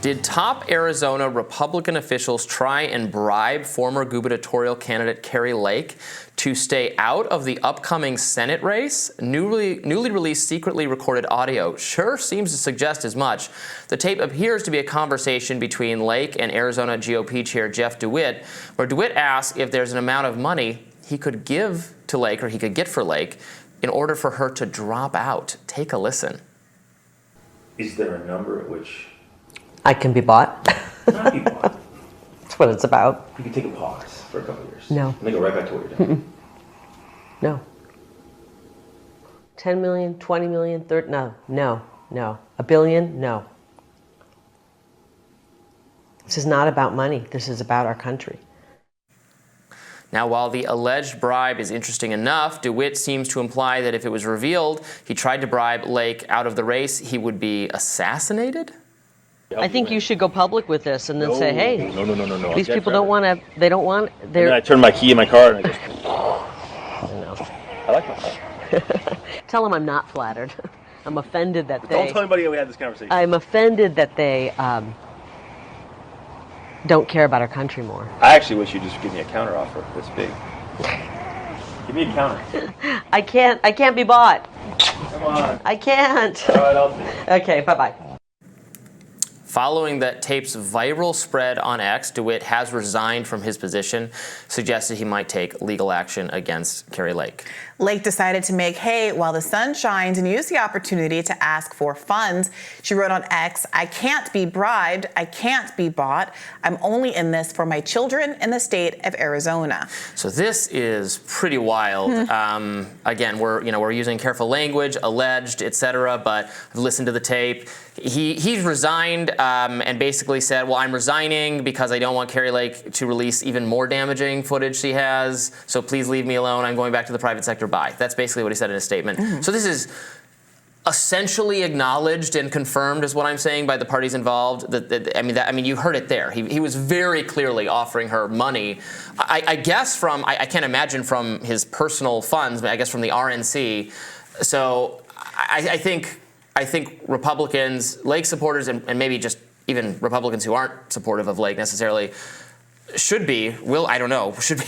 Did top Arizona Republican officials try and bribe former gubernatorial candidate Kari Lake to stay out of the upcoming Senate race? Newly released secretly recorded audio sure seems to suggest as much. The tape appears to be a conversation between Lake and Arizona GOP chair Jeff DeWitt, where DeWitt asks if there's an amount of money he could give to Lake, or he could get for Lake, in order for her to drop out. Take a listen. Is there a number at which I can be bought? not be bought? That's what it's about. You can take a pause for a couple of years. No. And then go right back to what you're doing. No. 10 million, 20 million, 30, no. A billion, no. This is not about money. This is about our country. Now, while the alleged bribe is interesting enough, DeWitt seems to imply that if it was revealed he tried to bribe Lake out of the race, he would be assassinated? I think you should go public with this and then say, hey, no. these people don't want to, they don't want, And then I turn my key in my car and I just, I like my car. Tell them I'm not flattered. I'm offended that Don't tell anybody we had this conversation. I'm offended that they don't care about our country more. I actually wish you'd just give me a counter offer this big. Give me a counter. I can't be bought. Come on. I can't. All right, I'll do it. Okay, bye-bye. Following that tape's viral spread on X, DeWitt has resigned from his position, suggested he might take legal action against Kari Lake. Lake decided to make hay while the sun shines and use the opportunity to ask for funds. She wrote on X, "I can't be bribed. I can't be bought. I'm only in this for my children in the state of Arizona." So this is pretty wild. Again, we're using careful language, alleged, etc. But I've listened to the tape. He's resigned and basically said, "Well, I'm resigning because I don't want Kari Lake to release even more damaging footage she has. So please leave me alone. I'm going back to the private sector. Bye." That's basically what he said in his statement. So this is essentially acknowledged and confirmed, is what I'm saying, by the parties involved. I mean, you heard it there. He was very clearly offering her money. I guess from, I can't imagine from his personal funds, but I guess from the RNC. So I think Republicans, Lake supporters, and maybe just even Republicans who aren't supportive of Lake necessarily, should be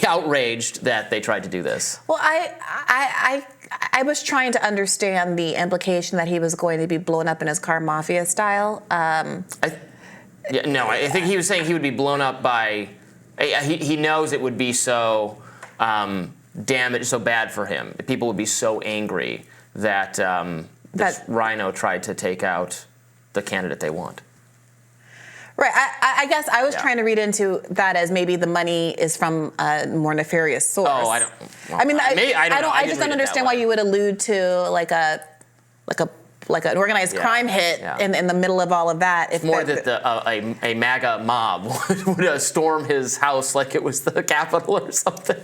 outraged that they tried to do this. Well, I was trying to understand the implication that he was going to be blown up in his car mafia style. I think he was saying he would be blown up by. He knows it would be so so bad for him. People would be so angry that this rhino tried to take out the candidate they want. Right. I guess I was trying to read into that as maybe the money is from a more nefarious source. Oh, I don't. Well, I just don't understand why you would allude to like an organized crime hit in the middle of all of that. It's more that a MAGA mob would storm his house like it was the Capitol or something.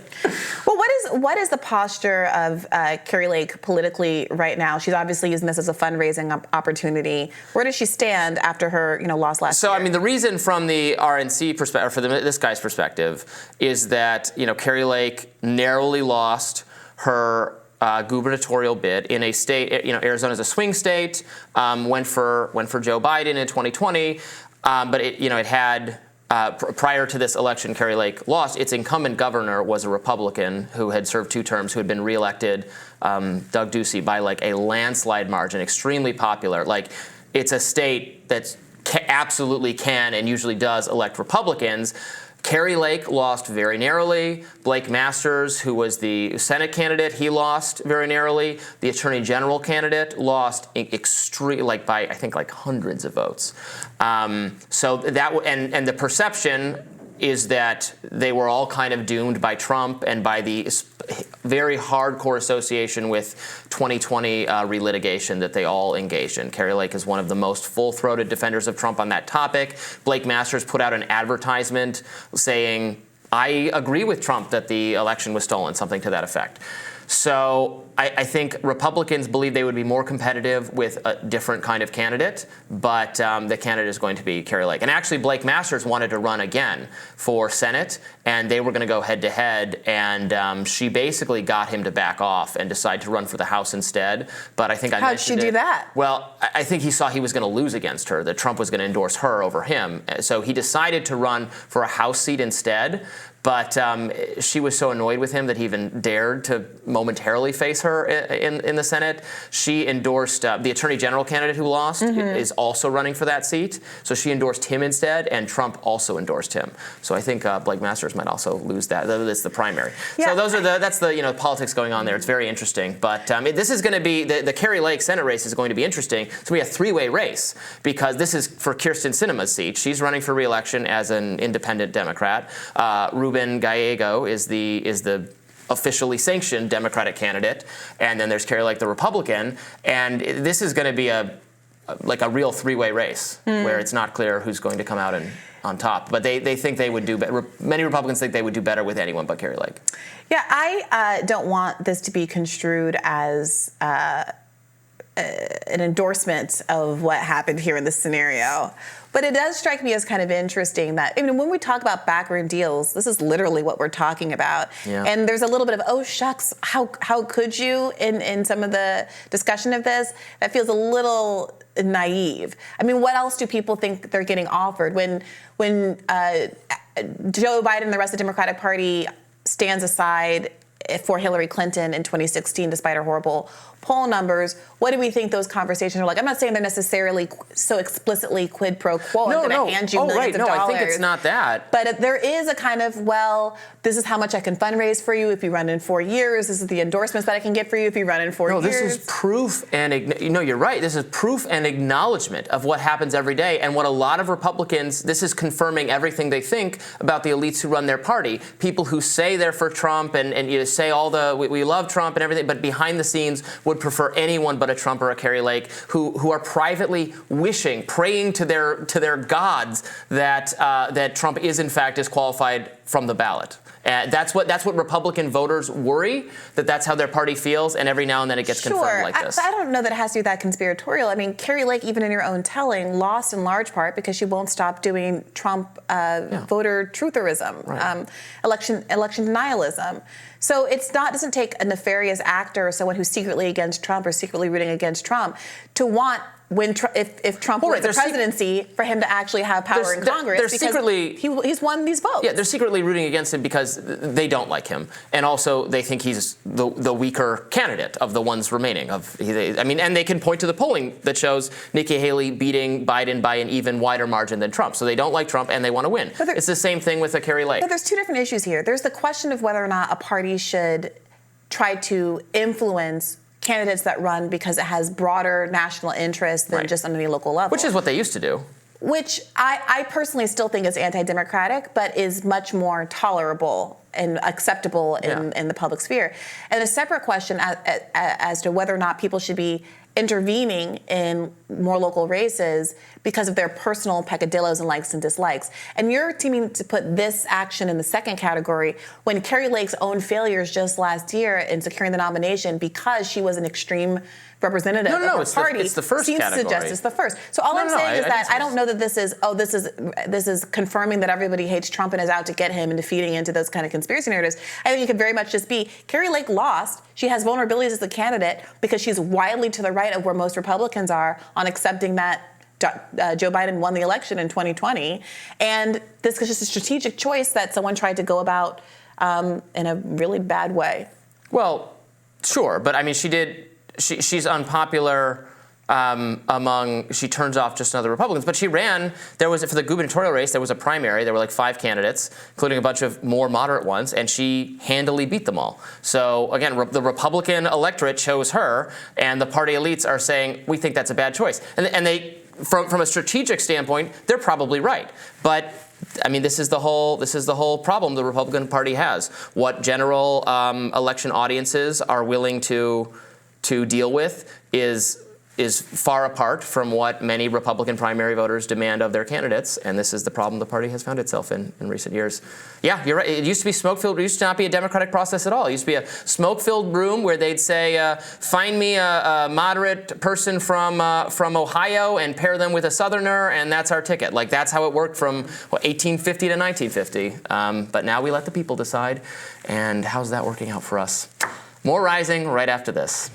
Well, what is the posture of Kari Lake politically right now? She's obviously using this as a fundraising opportunity. Where does she stand after her loss last year? So, I mean, the reason from the RNC perspective, or for this guy's perspective, is that Kari Lake narrowly lost her gubernatorial bid in a state. Arizona's a swing state. Went for Joe Biden in 2020, but it had. Prior to this election, Kari Lake lost. Its incumbent governor was a Republican who had served 2 terms, who had been reelected, Doug Ducey, by like a landslide margin, extremely popular. Like, it's a state that absolutely can and usually does elect Republicans. Kari Lake lost very narrowly. Blake Masters, who was the Senate candidate, he lost very narrowly. The Attorney General candidate lost by I think hundreds of votes. So that and the perception is that they were all kind of doomed by Trump and by the very hardcore association with 2020 relitigation that they all engaged in. Kari Lake is one of the most full-throated defenders of Trump on that topic. Blake Masters put out an advertisement saying, "I agree with Trump that the election was stolen," something to that effect. So I think Republicans believe they would be more competitive with a different kind of candidate, but the candidate is going to be Kari Lake. And actually, Blake Masters wanted to run again for Senate, and they were going to go head-to-head, and she basically got him to back off and decide to run for the House instead. But I think I How'd she do that? Well, I think he saw he was going to lose against her, that Trump was going to endorse her over him. So he decided to run for a House seat instead. But she was so annoyed with him that he even dared to momentarily face her in the Senate. She endorsed the Attorney General candidate who lost is also running for that seat. So she endorsed him instead, and Trump also endorsed him. So I think Blake Masters might also lose that. That's the primary. Yeah. So that's the politics going on there. It's very interesting. But this is going to be the Kari Lake Senate race is going to be interesting. So we have a three-way race because this is for Kyrsten Sinema's seat. She's running for re-election as an independent Democrat. Ruben Gallego is the officially sanctioned Democratic candidate, and then there's Kari Lake, the Republican, and this is going to be a real three-way race where it's not clear who's going to come out on top. But they think they would do better. Many Republicans think they would do better with anyone but Kari Lake. Yeah, I don't want this to be construed as an endorsement of what happened here in this scenario. But it does strike me as kind of interesting that, when we talk about backroom deals, this is literally what we're talking about. Yeah. And there's a little bit of, oh, shucks, how could you in some of the discussion of this? That feels a little naive. What else do people think they're getting offered? When Joe Biden and the rest of the Democratic Party stands aside for Hillary Clinton in 2016, despite her horrible poll numbers, what do we think those conversations are like? I'm not saying they're necessarily so explicitly quid pro quo. I'm going to hand you millions of dollars. I think it's not that. But there is a kind of, well, this is how much I can fundraise for you if you run in 4 years. This is the endorsements that I can get for you if you run in 4 years. No, this is proof and, you're right. This is proof and acknowledgement of what happens every day. And what a lot of Republicans, this is confirming everything they think about the elites who run their party. People who say they're for Trump and say we love Trump and everything, but behind the scenes would prefer anyone but a Trump or a Kari Lake, who are privately praying to their gods that Trump is in fact disqualified from the ballot. That's what Republican voters worry, that's how their party feels, and every now and then it gets confirmed like this. I don't know that it has to be that conspiratorial. Kari Lake, even in your own telling, lost in large part because she won't stop doing Trump voter trutherism, right. election denialism. So doesn't take a nefarious actor or someone who's secretly against Trump or secretly rooting against Trump to want, if Trump wins the presidency, for him to actually have power in Congress he's won these votes. Yeah, they're secretly rooting against him because they don't like him, and also they think he's the weaker candidate of the ones remaining. And they can point to the polling that shows Nikki Haley beating Biden by an even wider margin than Trump. So they don't like Trump and they want to win. It's the same thing with a Kari Lake. But there's two different issues here. There's the question of whether or not a party should try to influence candidates that run because it has broader national interest than just on any local level. Which is what they used to do. Which I personally still think is anti-democratic, but is much more tolerable and acceptable in the public sphere. And a separate question as to whether or not people should be intervening in more local races because of their personal peccadillos and likes and dislikes. And you're seeming to put this action in the second category when Kari Lake's own failures just last year in securing the nomination because she was an extreme representative of her party it's the first seems category. to suggest it's the first. So all I'm saying is that I don't know that this is confirming that everybody hates Trump and is out to get him and defeating into those kind of conspiracy narratives. I think it could very much just be Kari Lake lost. She has vulnerabilities as a candidate because she's widely to the right of where most Republicans are on accepting that Joe Biden won the election in 2020. And this is just a strategic choice that someone tried to go about in a really bad way. Well, sure. But she's unpopular she turns off just another Republicans. But she ran, for the gubernatorial race, there was a primary. There were like 5 candidates, including a bunch of more moderate ones, and she handily beat them all. So again, the Republican electorate chose her, and the party elites are saying, we think that's a bad choice. And they, from a strategic standpoint, they're probably right. But this is the whole problem the Republican Party has. What general election audiences are willing to deal with is is far apart from what many Republican primary voters demand of their candidates, and this is the problem the party has found itself in recent years. Yeah, you're right. It used to be smoke-filled. It used to not be a democratic process at all. It used to be a smoke-filled room where they'd say, find me a moderate person from Ohio and pair them with a Southerner, and that's our ticket. Like, that's how it worked from 1850 to 1950. But now we let the people decide, and how's that working out for us? More Rising right after this.